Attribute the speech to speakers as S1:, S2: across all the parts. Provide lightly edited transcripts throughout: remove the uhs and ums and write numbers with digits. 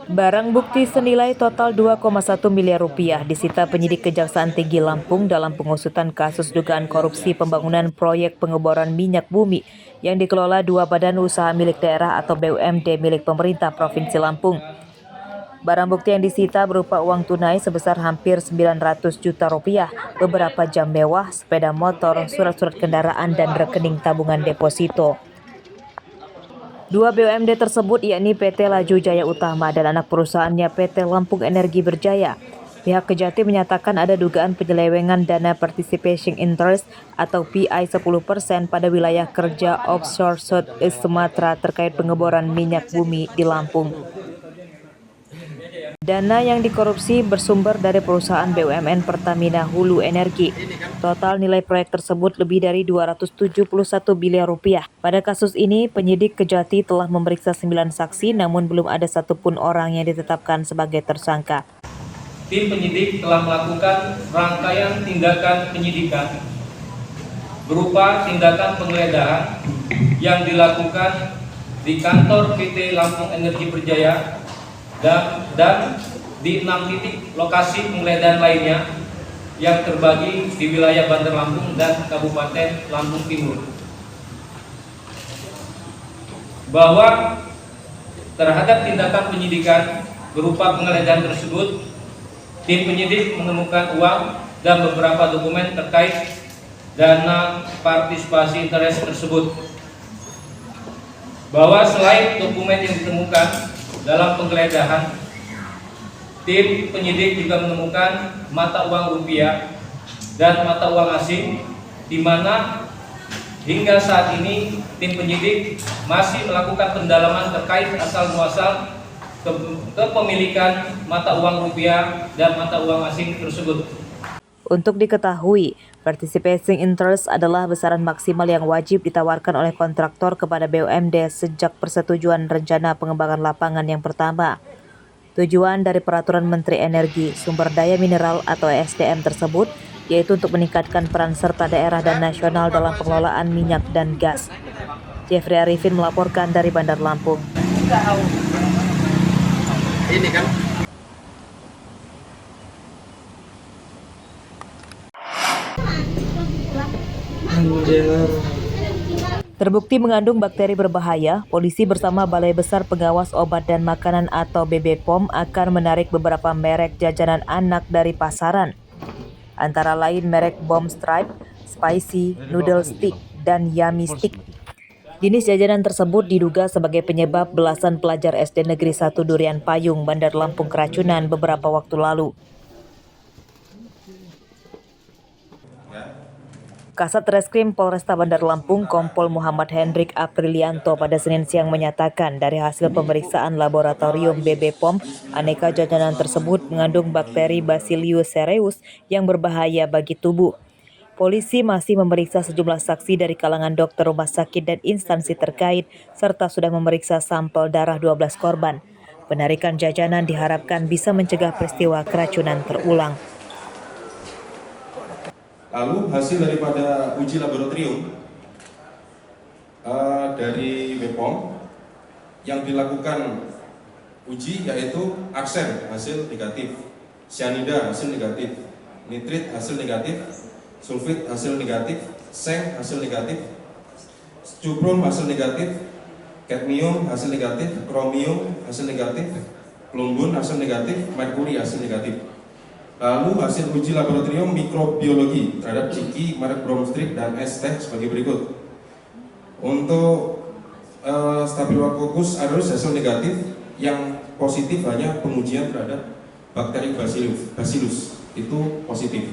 S1: Barang bukti senilai total 2,1 miliar rupiah disita penyidik Kejaksaan Tinggi Lampung dalam pengusutan kasus dugaan korupsi pembangunan proyek pengeboran minyak bumi yang dikelola dua badan usaha milik daerah atau BUMD milik pemerintah Provinsi Lampung. Barang bukti yang disita berupa uang tunai sebesar hampir 900 juta rupiah, beberapa jam mewah, sepeda motor, surat-surat kendaraan, dan rekening tabungan deposito. Dua BUMD tersebut yakni PT Laju Jaya Utama dan anak perusahaannya PT Lampung Energi Berjaya. Pihak Kejati menyatakan ada dugaan penyelewengan dana participation interest atau PI 10% pada wilayah kerja offshore South East Sumatera terkait pengeboran minyak bumi di Lampung. Dana yang dikorupsi bersumber dari perusahaan BUMN Pertamina Hulu Energi. Total nilai proyek tersebut lebih dari 271 miliar rupiah. Pada kasus ini, penyidik Kejati telah memeriksa 9 saksi namun belum ada satupun orang yang ditetapkan sebagai tersangka.
S2: Tim penyidik telah melakukan rangkaian tindakan penyidikan berupa tindakan penggeledahan yang dilakukan di kantor PT Lampung Energi Berjaya dan di 6 titik lokasi penggeledahan lainnya yang terbagi di wilayah Bandar Lampung dan Kabupaten Lampung Timur. Bahwa terhadap tindakan penyidikan berupa penggeledahan tersebut, tim penyidik menemukan uang dan beberapa dokumen terkait dana partisipasi interest tersebut. Bahwa selain dokumen yang ditemukan dalam penggeledahan, tim penyidik juga menemukan mata uang rupiah dan mata uang asing, di mana hingga saat ini tim penyidik masih melakukan pendalaman terkait asal-muasal kepemilikan mata uang rupiah dan mata uang asing tersebut.
S1: Untuk diketahui, participation interest adalah besaran maksimal yang wajib ditawarkan oleh kontraktor kepada BUMD sejak persetujuan rencana pengembangan lapangan yang pertama. Tujuan dari Peraturan Menteri Energi, Sumber Daya Mineral atau SDM tersebut yaitu untuk meningkatkan peran serta daerah dan nasional dalam pengelolaan minyak dan gas. Jeffrey Arifin melaporkan dari Bandar Lampung.
S3: Ini kan
S1: Terbukti mengandung bakteri berbahaya, polisi bersama Balai Besar Pengawas Obat dan Makanan atau BBPOM akan menarik beberapa merek jajanan anak dari pasaran. Antara lain merek Bomb Stripe, Spicy, Noodle Stick, dan Yummy Stick. Jenis jajanan tersebut diduga sebagai penyebab belasan pelajar SD Negeri 1 Durian Payung, Bandar Lampung keracunan beberapa waktu lalu. Kasat Reskrim Polresta Bandar Lampung Kompol Muhammad Hendrik Aprilianto pada Senin siang menyatakan dari hasil pemeriksaan laboratorium BBPOM, aneka jajanan tersebut mengandung bakteri Bacillus cereus yang berbahaya bagi tubuh. Polisi masih memeriksa sejumlah saksi dari kalangan dokter rumah sakit dan instansi terkait serta sudah memeriksa sampel darah 12 korban. Penarikan jajanan diharapkan bisa mencegah peristiwa keracunan terulang.
S4: Lalu hasil daripada uji laboratorium dari BPOM yang dilakukan uji yaitu arsen hasil negatif, cyanida hasil negatif, nitrit hasil negatif, sulfit hasil negatif, seng hasil negatif, cuprum hasil negatif, kadmium hasil negatif, kromium hasil negatif, plumbun hasil negatif, merkuri hasil negatif. Lalu hasil uji laboratorium mikrobiologi terhadap ciki, merek Bromstrip dan es teh sebagai berikut. Untuk Staphylococcus aureus hasil negatif, yang positif hanya pengujian terhadap bakteri Bacillus, itu positif.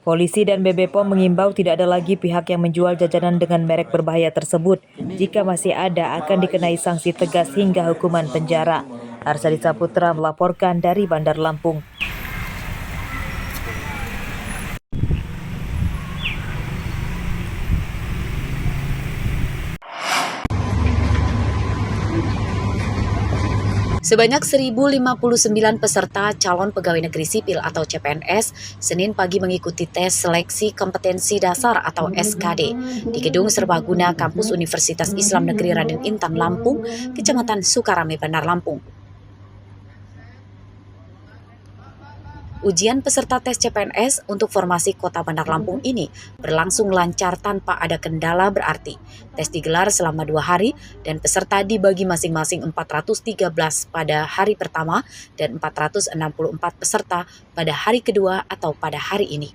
S1: Polisi dan BBPOM mengimbau tidak ada lagi pihak yang menjual jajanan dengan merek berbahaya tersebut. Jika masih ada, akan dikenai sanksi tegas hingga hukuman penjara. Arsadi Saputra melaporkan dari Bandar Lampung.
S3: Sebanyak 1.059 peserta calon pegawai negeri sipil atau CPNS Senin pagi mengikuti tes seleksi kompetensi dasar atau SKD di Gedung Serbaguna Kampus Universitas Islam Negeri Raden Intan Lampung, Kecamatan Sukarame, Bandar Lampung. Ujian peserta tes CPNS untuk formasi Kota Bandar Lampung ini berlangsung lancar tanpa ada kendala berarti. Tes digelar selama 2 hari dan peserta dibagi masing-masing 413 pada hari pertama dan 464 peserta pada hari kedua atau pada hari ini.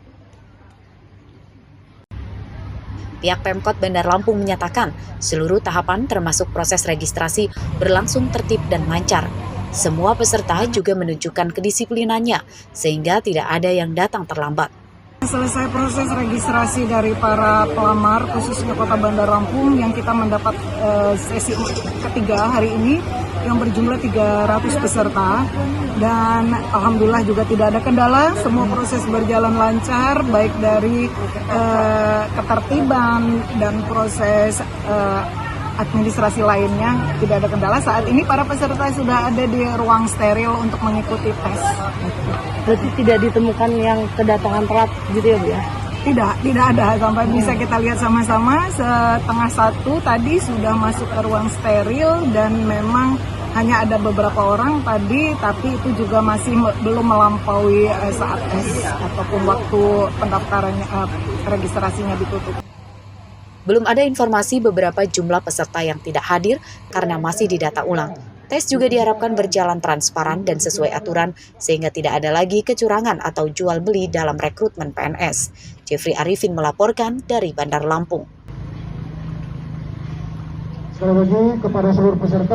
S3: Pihak Pemkot Bandar Lampung menyatakan seluruh tahapan termasuk proses registrasi berlangsung tertib dan lancar. Semua peserta juga menunjukkan kedisiplinannya sehingga tidak ada yang datang terlambat.
S5: Selesai proses registrasi dari para pelamar khususnya Kota Bandar Lampung yang kita mendapat sesi ketiga hari ini yang berjumlah 300 peserta dan alhamdulillah juga tidak ada kendala, semua proses berjalan lancar baik dari ketertiban dan proses administrasi lainnya tidak ada kendala. Saat ini para peserta sudah ada di ruang steril untuk mengikuti tes.
S6: Berarti tidak ditemukan yang kedatangan telat gitu ya Bu ya?
S5: Tidak ada. Sampai bisa kita lihat sama-sama 12:30 tadi sudah masuk ke ruang steril dan memang hanya ada beberapa orang tadi, tapi itu juga masih belum melampaui saat tes ataupun waktu pendaftarannya registrasinya ditutup.
S3: Belum ada informasi beberapa jumlah peserta yang tidak hadir karena masih didata ulang. Tes juga diharapkan berjalan transparan dan sesuai aturan sehingga tidak ada lagi kecurangan atau jual beli dalam rekrutmen PNS. Jeffrey Arifin melaporkan dari Bandar Lampung.
S7: Sekali lagi kepada seluruh peserta